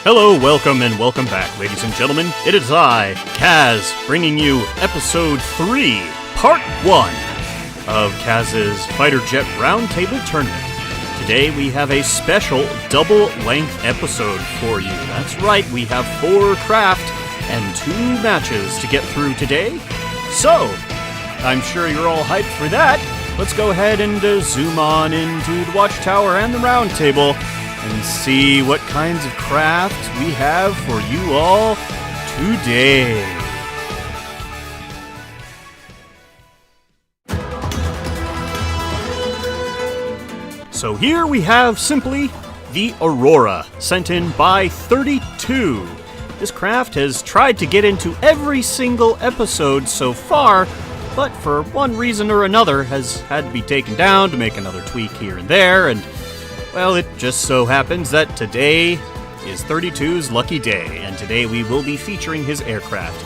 Hello, welcome, and welcome back, ladies and gentlemen. It is I, Kaz, bringing you Episode 3, Part 1 of Kaz's Fighter Jet Roundtable Tournament. Today we have a special double-length episode for you. That's right, we have 4 craft and 2 matches to get through today. So, I'm sure you're all hyped for that. Let's go ahead and zoom on into the Watchtower and the Roundtable and see what kinds of craft we have for you all today. So here we have simply the Aurora, sent in by 32. This craft has tried to get into every single episode so far, but for one reason or another has had to be taken down to make another tweak here and there, and well, it just so happens that today is 32's lucky day, and today we will be featuring his aircraft.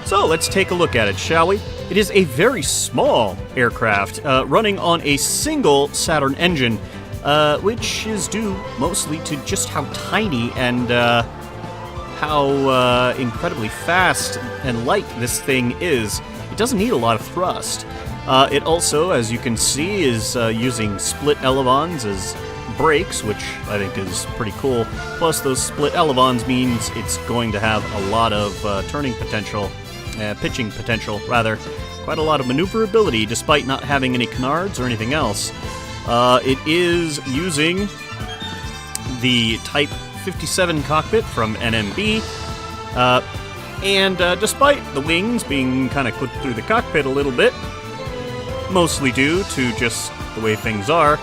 So let's take a look at it, shall we? It is a very small aircraft, running on a single Saturn engine, which is due mostly to just how tiny and how incredibly fast and light this thing is. It doesn't need a lot of thrust. It also, as you can see, is using split elevons as brakes, which I think is pretty cool. Plus, those split elevons means it's going to have a lot of turning potential, pitching potential, rather. Quite a lot of maneuverability, despite not having any canards or anything else. It is using the Type 57 cockpit from NMB, and despite the wings being kind of clipped through the cockpit a little bit, mostly due to just the way things are,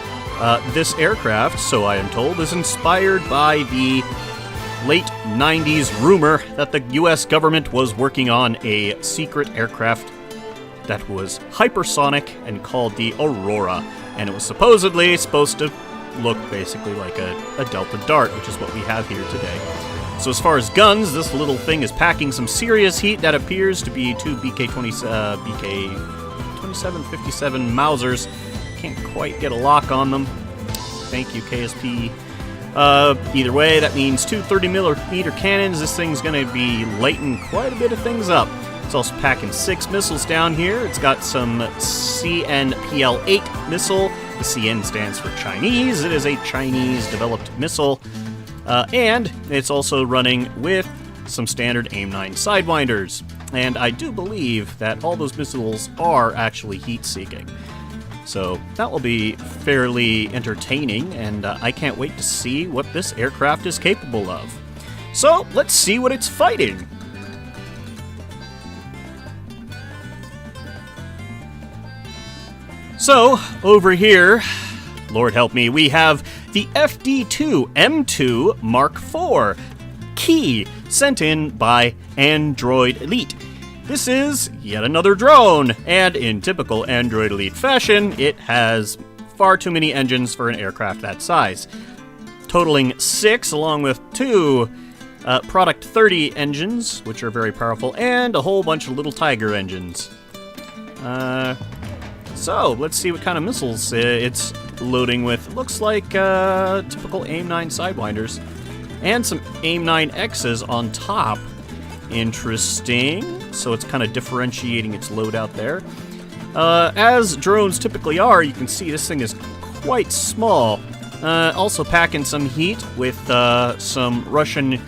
this aircraft, so I am told, is inspired by the late 90s rumor that the US government was working on a secret aircraft that was hypersonic and called the Aurora, and it was supposedly supposed to look basically like a Delta Dart, which is what we have here today. So as far as guns, this little thing is packing some serious heat that appears to be 2 BK-2757 Mausers. Can't quite get a lock on them. Thank you, KSP. Either way, that means 2 30mm cannons. This thing's going to be lighting quite a bit of things up. It's also packing 6 missiles down here. It's got some CNPL-8 missile. The CN stands for Chinese. It is a Chinese-developed missile. And it's also running with some standard AIM-9 Sidewinders. And I do believe that all those missiles are actually heat-seeking. So that will be fairly entertaining, and I can't wait to see what this aircraft is capable of. So let's see what it's fighting. So over here, Lord help me, we have the FD2 M2 Mark IV Key, sent in by Android Elite. This is yet another drone, and in typical Android Elite fashion, it has far too many engines for an aircraft that size. Totaling 6, along with 2 Product 30 engines, which are very powerful, and a whole bunch of little Tiger engines. So, let's see what kind of missiles it's loading with. It looks like typical AIM-9 Sidewinders, and some AIM-9Xs on top. Interesting. So it's kind of differentiating its loadout there. As drones typically are, you can see this thing is quite small. Also packing some heat with some Russian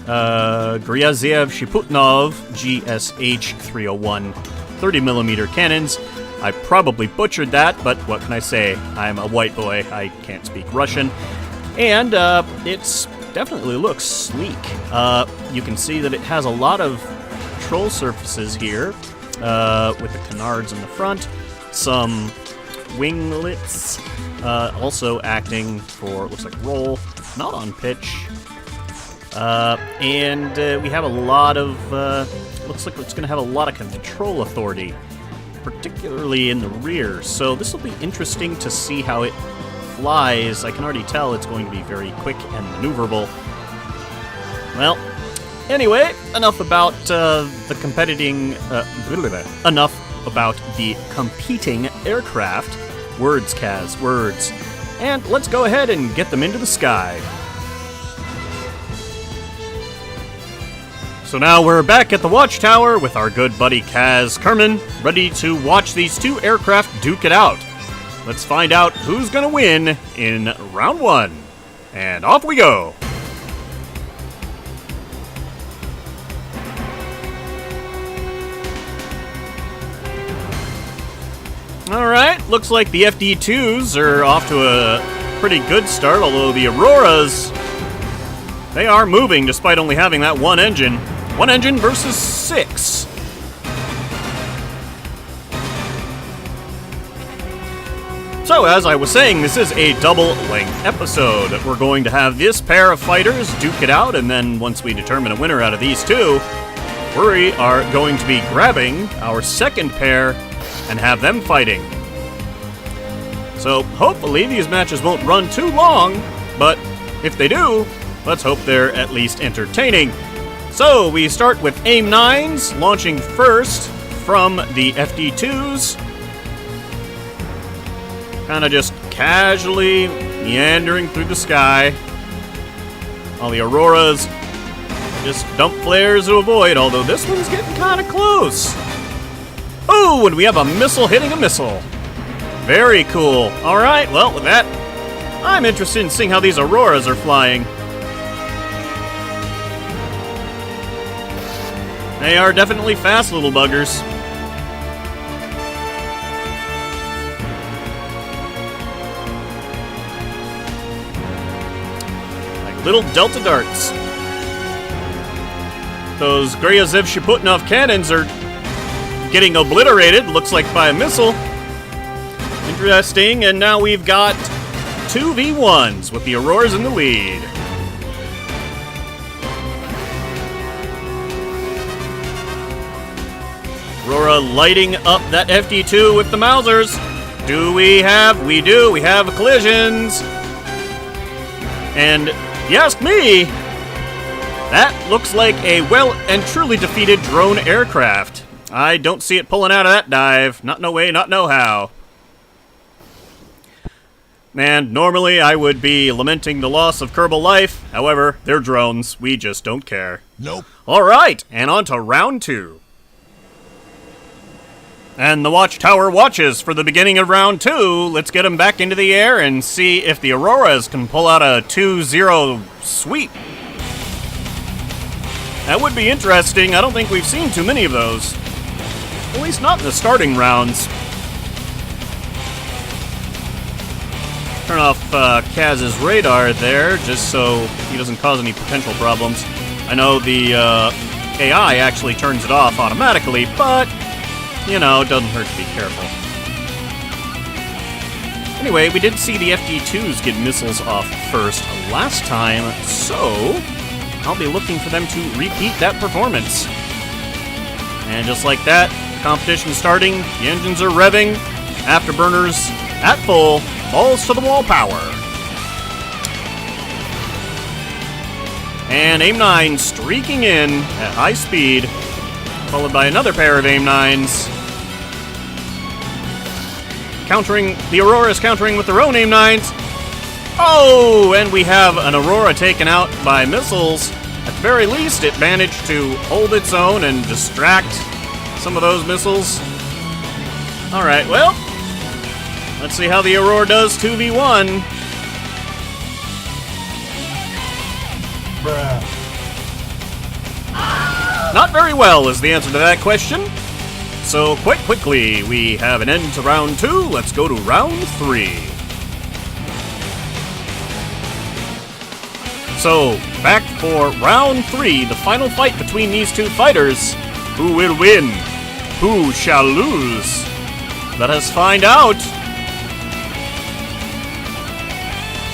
Gryaziev Shiputnov GSH-301 30mm cannons. I probably butchered that, but what can I say? I'm a white boy. I can't speak Russian. And it's definitely looks sleek. You can see that it has a lot of control surfaces here, with the canards in the front, some winglets, also acting for, looks like roll, not on pitch, and we have a lot of, looks like it's going to have a lot of control authority, particularly in the rear, so this will be interesting to see how it flies. I can already tell it's going to be very quick and maneuverable. Well, anyway, enough about enough about the competing aircraft. Words, Kaz, words. And let's go ahead and get them into the sky. So now we're back at the watchtower with our good buddy Kaz Kerman, ready to watch these two aircraft duke it out. Let's find out who's gonna win in round one. And off we go! Alright, looks like the FD2s are off to a pretty good start, although the Auroras, they are moving despite only having that one engine. One engine versus 6. So, as I was saying, this is a double-length episode. We're going to have this pair of fighters duke it out, and then once we determine a winner out of these two, we are going to be grabbing our second pair and have them fighting. So, hopefully these matches won't run too long, but if they do, let's hope they're at least entertaining. So, we start with AIM-9s, launching first from the FD2s. Kind of just casually meandering through the sky. While the Auroras just dump flares to avoid, although this one's getting kind of close. Oh, and we have a missile hitting a missile. Very cool. Alright, well, with that, I'm interested in seeing how these Auroras are flying. They are definitely fast little buggers. Like little Delta Darts. Those Gryazev Sheputnov cannons are getting obliterated, looks like by a missile. Interesting, and now we've got 2v1s with the Auroras in the lead. Aurora lighting up that FD2 with the Mausers. Do we have? We do. We have collisions. And if you ask me, that looks like a well and truly defeated drone aircraft. I don't see it pulling out of that dive. Not no way, not no how. And normally I would be lamenting the loss of Kerbal life. However, they're drones. We just don't care. Nope. Alright, and on to round 2. And the watchtower watches for the beginning of round 2. Let's get them back into the air and see if the Auroras can pull out a 2-0 sweep. That would be interesting. I don't think we've seen too many of those. At least not in the starting rounds. Turn off Kaz's radar there, just so he doesn't cause any potential problems. I know the AI actually turns it off automatically, but, you know, it doesn't hurt to be careful. Anyway, we did see the FD2s get missiles off first last time, so I'll be looking for them to repeat that performance. And just like that, competition starting, the engines are revving, afterburners at full, balls to the wall power. And AIM-9 streaking in at high speed, followed by another pair of AIM-9s. Countering, the Aurora's countering with their own AIM-9s. Oh, and we have an Aurora taken out by missiles. At the very least, it managed to hold its own and distract some of those missiles. Alright, well, let's see how the Aurora does 2v1. Bruh. Not very well is the answer to that question. So, quite quickly, we have an end to round 2. Let's go to round 3. So, back for round 3, the final fight between these two fighters. Who will win? Who shall lose? Let us find out.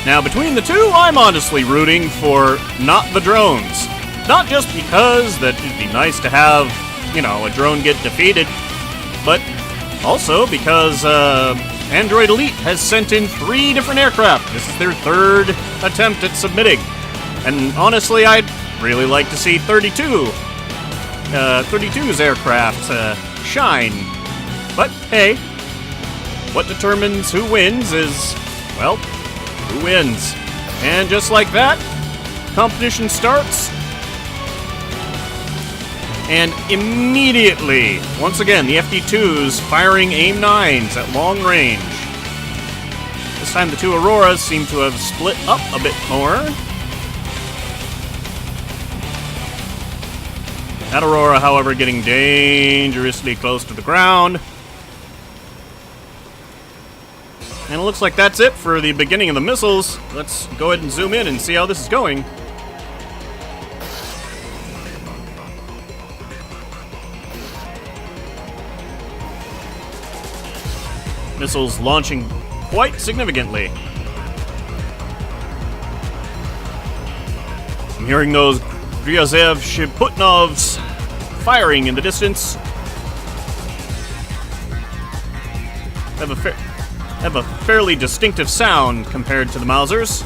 Now, between the two, I'm honestly rooting for not the drones. Not just because that it'd be nice to have, you know, a drone get defeated, but also because Android Elite has sent in 3 different aircraft. This is their 3rd attempt at submitting. And honestly, I'd really like to see 32's aircraft shine. But hey, what determines who wins is, well, who wins. And just like that, competition starts. And immediately, once again, the FD2s firing aim 9s at long range. This time the two Auroras seem to have split up a bit more. That Aurora, however, getting dangerously close to the ground. And it looks like that's it for the beginning of the missiles. Let's go ahead and zoom in and see how this is going. Missiles launching quite significantly. I'm hearing those Gryazev Shiputnovs firing in the distance. Have a fairly distinctive sound compared to the Mausers.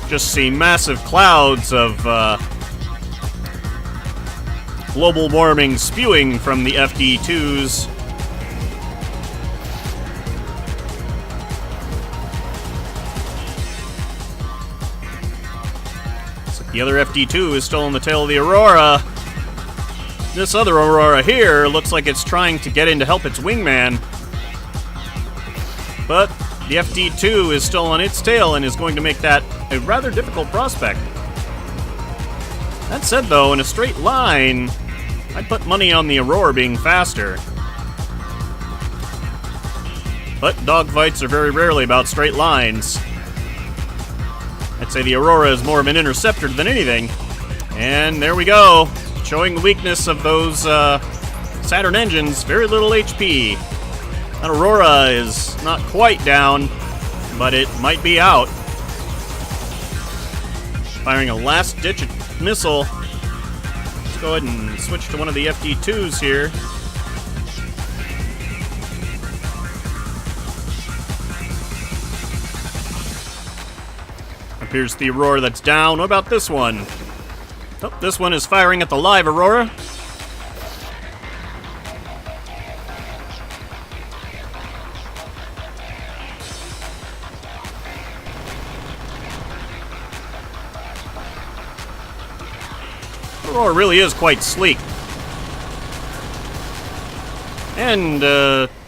Just see massive clouds of global warming spewing from the FD2s. So the other FD2 is still on the tail of the Aurora. This other Aurora here looks like it's trying to get in to help its wingman. But the FD2 is still on its tail and is going to make that a rather difficult prospect. That said, though, in a straight line, I'd put money on the Aurora being faster. But dogfights are very rarely about straight lines. I'd say the Aurora is more of an interceptor than anything. And there we go, showing the weakness of those Saturn engines. Very little HP. That Aurora is not quite down, but it might be out. Firing a last-ditch missile. Let's go ahead and switch to one of the FD2s here. Appears the Aurora that's down. What about this one? Oh, this one is firing at the live Aurora. Aurora really is quite sleek. And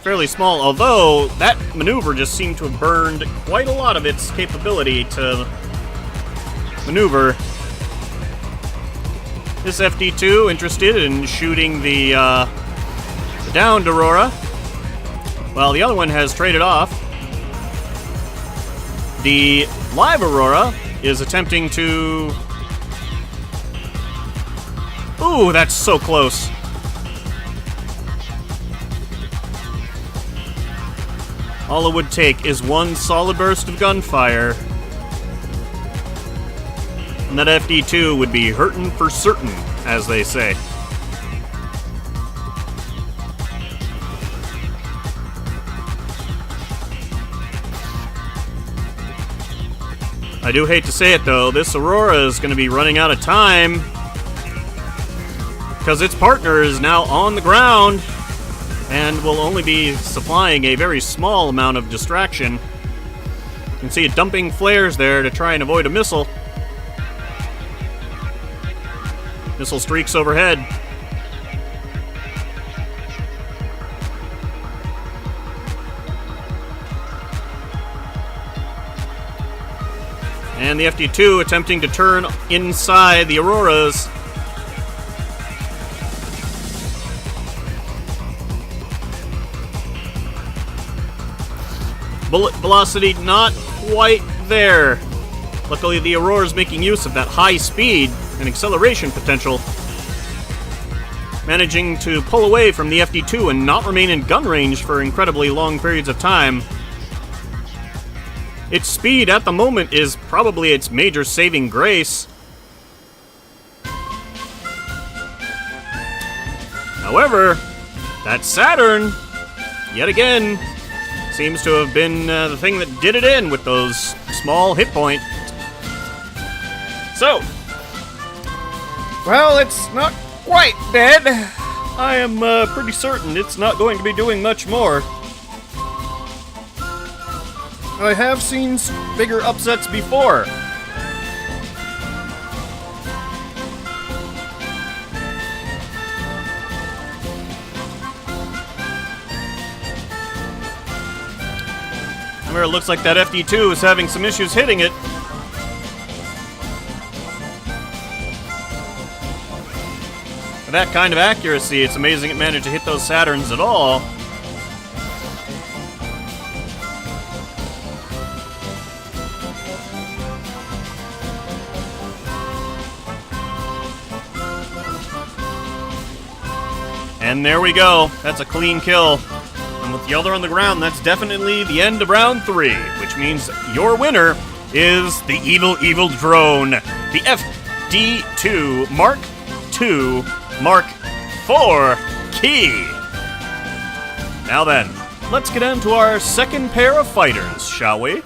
fairly small, although that maneuver just seemed to have burned quite a lot of its capability to maneuver. This FD2 interested in shooting the downed Aurora, while the other one has traded off. The live Aurora is attempting to... Ooh, that's so close. All it would take is one solid burst of gunfire, and that FD2 would be hurtin' for certain, as they say. I do hate to say it, though, this Aurora is going to be running out of time because its partner is now on the ground and will only be supplying a very small amount of distraction. You can see it dumping flares there to try and avoid a missile. Missile streaks overhead. And the FD2 attempting to turn inside the Auroras. Bullet velocity not quite there. Luckily, the Aurora is making use of that high speed and acceleration potential, managing to pull away from the FD2 and not remain in gun range for incredibly long periods of time. Its speed at the moment is probably its major saving grace. However, that Saturn, yet again, seems to have been the thing that did it in with those small hit points. So, well, it's not quite dead. I am pretty certain it's not going to be doing much more. I have seen bigger upsets before. It looks like that FD2 is having some issues hitting it. With that kind of accuracy, it's amazing it managed to hit those Saturns at all. And there we go. That's a clean kill. And with the other on the ground, that's definitely the end of round 3, which means your winner is the evil, evil drone, the FD2 Mark II Mark IV Key. Now then, let's get into our second pair of fighters, shall we?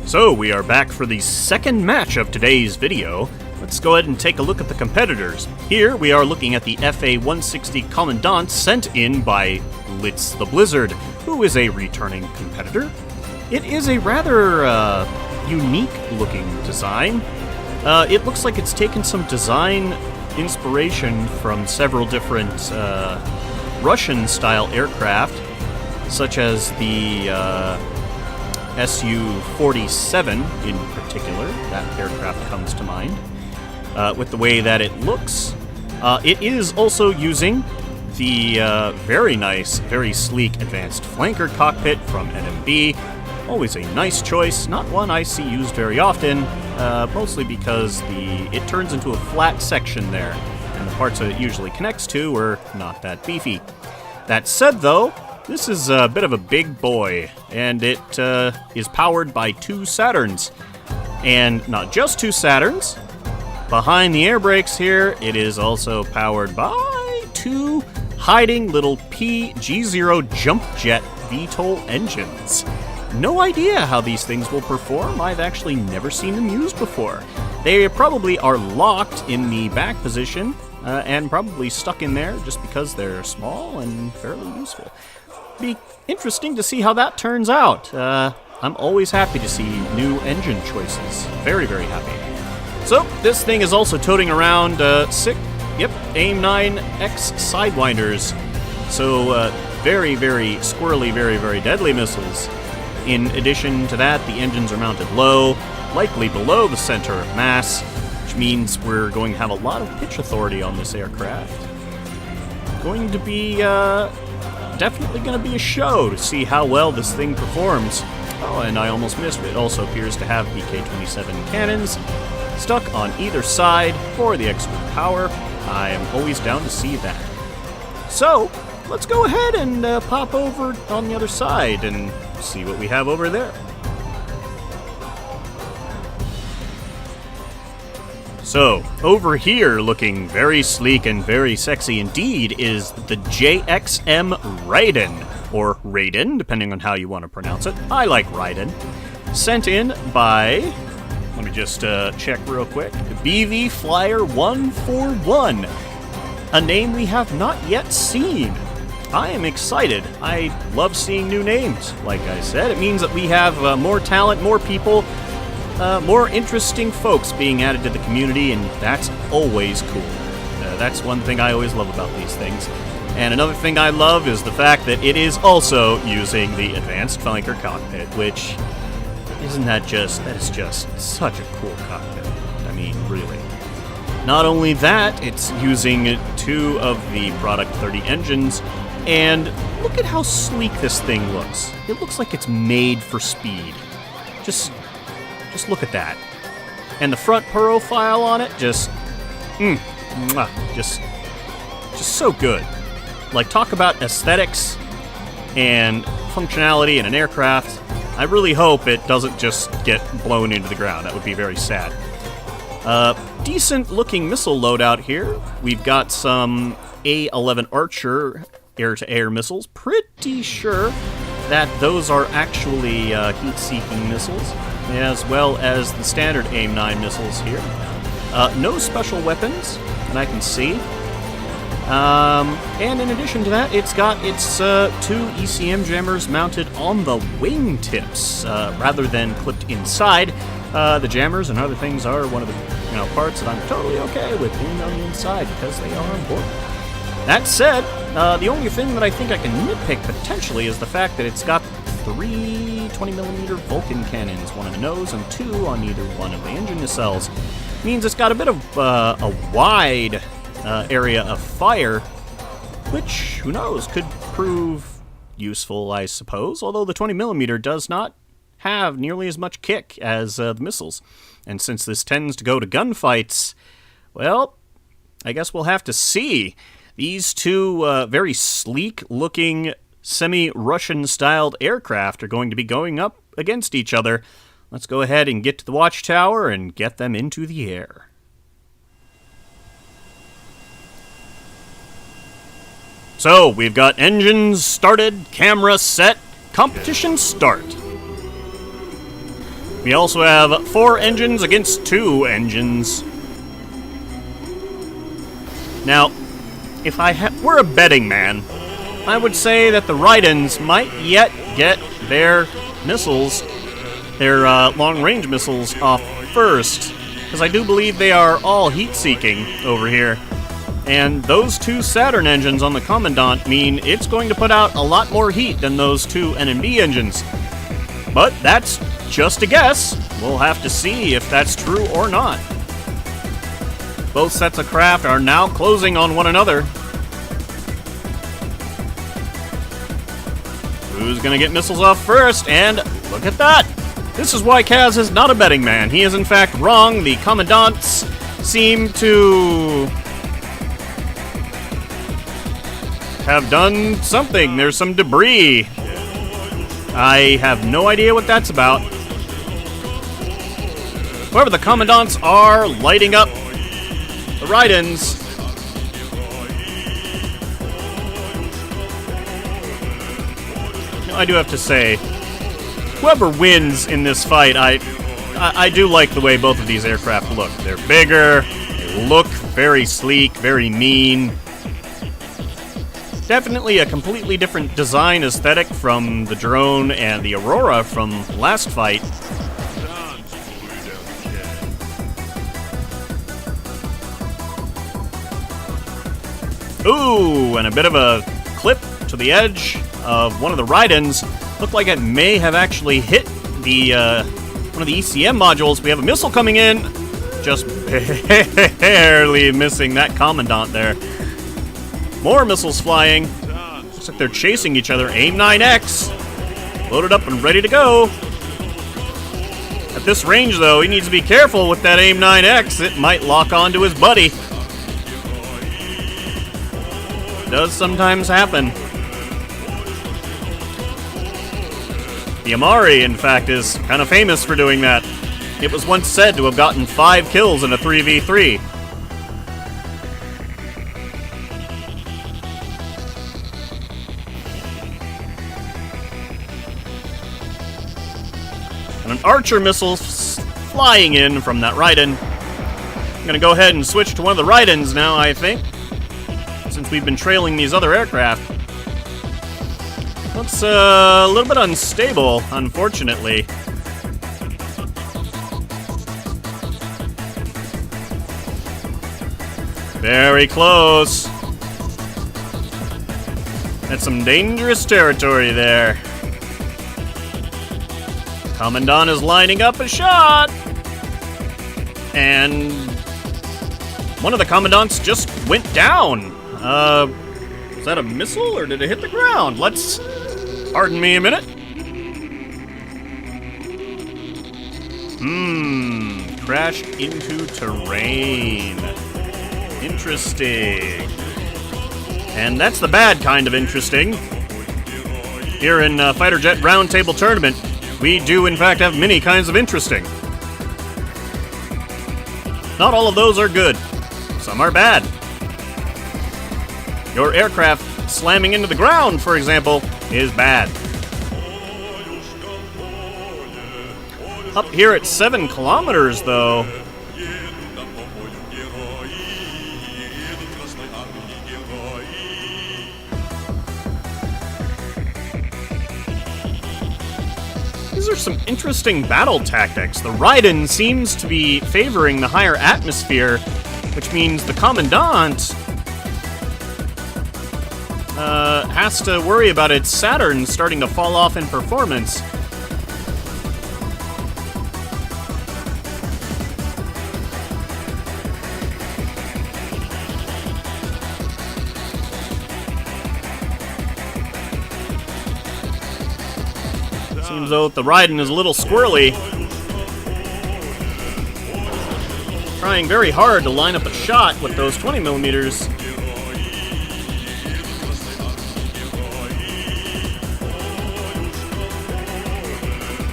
So, we are back for the second match of today's video. Let's go ahead and take a look at the competitors. Here, we are looking at the FA-160 Commandant sent in by Litz the Blizzard, who is a returning competitor. It is a rather unique-looking design. It looks like it's taken some design inspiration from several different Russian-style aircraft, such as the Su-47 in particular. That aircraft comes to mind. With the way that it looks, it is also using the very nice, very sleek advanced flanker cockpit from NMB. Always a nice choice, not one I see used very often, mostly because it turns into a flat section there, and the parts that it usually connects to are not that beefy. That said, though, this is a bit of a big boy, and it is powered by 2 Saturns. And not just 2 Saturns. Behind the air brakes here, it is also powered by 2 hiding little PG0 jump jet VTOL engines. No idea how these things will perform. I've actually never seen them used before. They probably are locked in the back position and probably stuck in there just because they're small and fairly useful. Be interesting to see how that turns out. I'm always happy to see new engine choices. Very, very happy. So, this thing is also toting around AIM-9X Sidewinders. So, very, very squirrely, very, very deadly missiles. In addition to that, the engines are mounted low, likely below the center of mass, which means we're going to have a lot of pitch authority on this aircraft. Going to be, definitely going to be a show to see how well this thing performs. Oh, and I almost missed it. It also appears to have BK-27 cannons stuck on either side for the extra power. I am always down to see that. So, let's go ahead and pop over on the other side and see what we have over there. So, over here, looking very sleek and very sexy indeed, is the JXM Raiden, or Raiden, depending on how you want to pronounce it. I like Raiden. Sent in by, let me just check real quick, BV Flyer 141, a name we have not yet seen. I am excited. I love seeing new names, like I said. It means that we have more talent, more people, more interesting folks being added to the community, and that's always cool. That's one thing I always love about these things. And another thing I love is the fact that it is also using the advanced flanker cockpit, which, that is just such a cool cockpit. I mean, really. Not only that, it's using 2 of the Product 30 engines, and look at how sleek this thing looks. It looks like it's made for speed. Just look at that. And the front profile on it, just so good. Like, talk about aesthetics and functionality in an aircraft. I really hope it doesn't just get blown into the ground. That would be very sad. Decent looking missile loadout here. We've got some A-11 Archer air-to-air missiles. Pretty sure that those are actually heat-seeking missiles, as well as the standard AIM-9 missiles here. No special weapons that I can see. And in addition to that, it's got its 2 ECM jammers mounted on the wingtips rather than clipped inside. The jammers and other things are one of the parts that I'm totally okay with being on the inside because they are important. That said, the only thing that I think I can nitpick potentially is the fact that it's got 3 20mm Vulcan cannons, one on the nose and 2 on either one of the engine nacelles. Means it's got a bit of a wide area of fire, which, who knows, could prove useful, I suppose, although the 20mm does not have nearly as much kick as the missiles. And since this tends to go to gunfights, well, I guess we'll have to see. These 2 very sleek-looking, semi-Russian-styled aircraft are going to be going up against each other. Let's go ahead and get to the watchtower and get them into the air. So, we've got engines started, camera set, competition start. We also have 4 engines against 2 engines. Now, if I were a betting man, I would say that the Raidens might yet get their missiles, their long-range missiles, off first, because I do believe they are all heat-seeking over here. And those 2 Saturn engines on the Commandant mean it's going to put out a lot more heat than those 2 NMB engines. But that's just a guess. We'll have to see if that's true or not. Both sets of craft are now closing on one another. Who's going to get missiles off first? And look at that! This is why Kaz is not a betting man. He is in fact wrong. The Commandants seem to have done something. There's some debris. I have no idea what that's about. However, the Commandants are lighting up the Raidens. I do have to say, whoever wins in this fight, I do like the way both of these aircraft look. They're bigger, they look very sleek, very mean. Definitely a completely different design aesthetic from the drone and the Aurora from last fight. Ooh, and a bit of a clip to the edge of one of the Raidens. Looked like it may have actually hit the one of the ECM modules. We have a missile coming in, just barely missing that Commandant there. More missiles flying. Looks like they're chasing each other. AIM-9X. Loaded up and ready to go. At this range, though, he needs to be careful with that AIM-9X. It might lock onto his buddy. It does sometimes happen. The Amari, in fact, is kind of famous for doing that. It was once said to have gotten 5 kills in a 3v3. And an Archer missile flying in from that Raiden. I'm going to go ahead and switch to one of the Raidens now, I think, since we've been trailing these other aircraft. Looks a little bit unstable, unfortunately. Very close. That's some dangerous territory there. Commandant is lining up a shot. And one of the Commandants just went down. Was that a missile or did it hit the ground? Let's... Pardon me a minute. Crashed into terrain. Interesting. And that's the bad kind of interesting. Here in Fighter Jet Roundtable Tournament, we do in fact have many kinds of interesting. Not all of those are good. Some are bad. Your aircraft slamming into the ground, for example, is bad. Up here at 7 kilometers, though, These are some interesting battle tactics. The Raiden seems to be favoring the higher atmosphere, which means the Commandant has to worry about its Saturn starting to fall off in performance. Seems though the Raiden is a little squirrely. Trying very hard to line up a shot with those 20mm.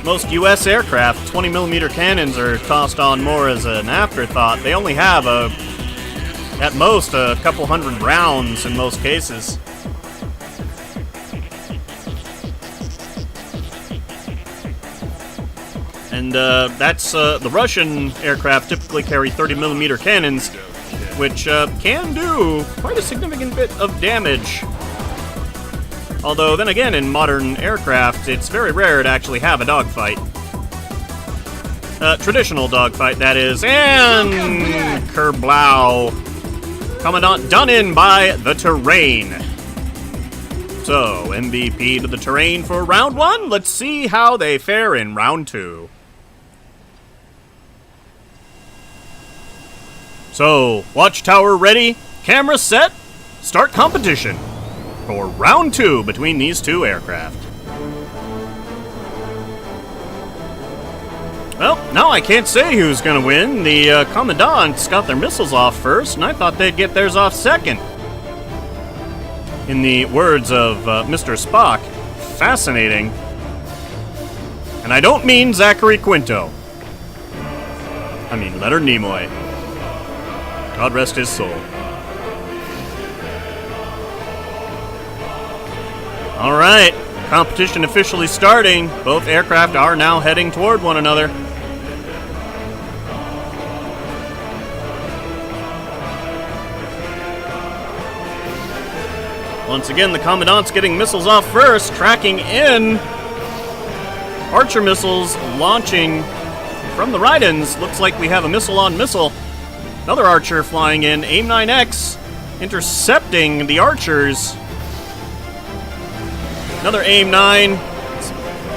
Most US aircraft, 20mm cannons are tossed on more as an afterthought. They only have at most a couple hundred rounds in most cases. And that's the Russian aircraft typically carry 30mm cannons, which can do quite a significant bit of damage. Although, then again, in modern aircraft, it's very rare to actually have a dogfight. Traditional dogfight, that is. And kerblow. Commandant done in by the terrain. So, MVP to the terrain for round 1. Let's see how they fare in round 2. So, watchtower ready, camera set, start competition for round 2 between these two aircraft. Well, now I can't say who's gonna win. The Commandants got their missiles off first, and I thought they'd get theirs off second. In the words of Mr. Spock, fascinating. And I don't mean Zachary Quinto. I mean Leonard Nimoy. God rest his soul. All right, competition officially starting. Both aircraft are now heading toward one another. Once again, the Commandant's getting missiles off first, tracking in. Archer missiles launching from the Raidens. Looks like we have a missile on missile. Another Archer flying in. AIM-9X intercepting the Archers. Another AIM-9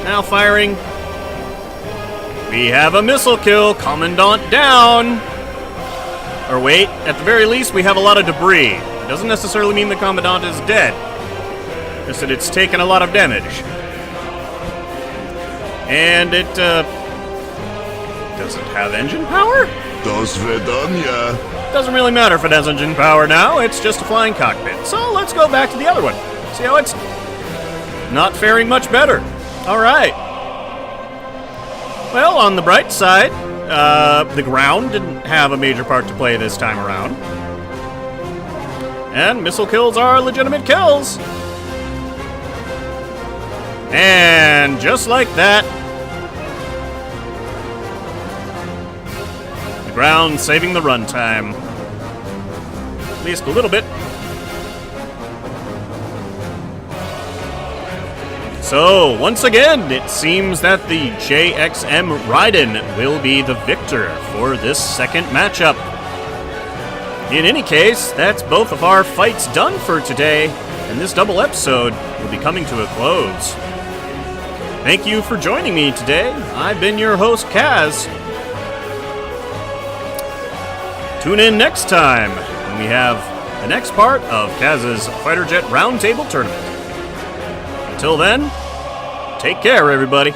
now firing. We have a missile kill. Commandant down. Or wait, at the very least, we have a lot of debris. It doesn't necessarily mean the Commandant is dead. Just that it's taken a lot of damage. And it doesn't have engine power? Doesn't really matter if it has engine power now. It's just a flying cockpit. So let's go back to the other one. See how it's not faring much better. All right. Well, on the bright side, the ground didn't have a major part to play this time around. And missile kills are legitimate kills. And just like that, the ground saving the runtime. At least a little bit. So, once again, it seems that the JXM Raiden will be the victor for this second matchup. In any case, that's both of our fights done for today, and this double episode will be coming to a close. Thank you for joining me today. I've been your host, Kaz. Tune in next time when we have the next part of Kaz's Fighter Jet Roundtable Tournament. Until then, take care, everybody.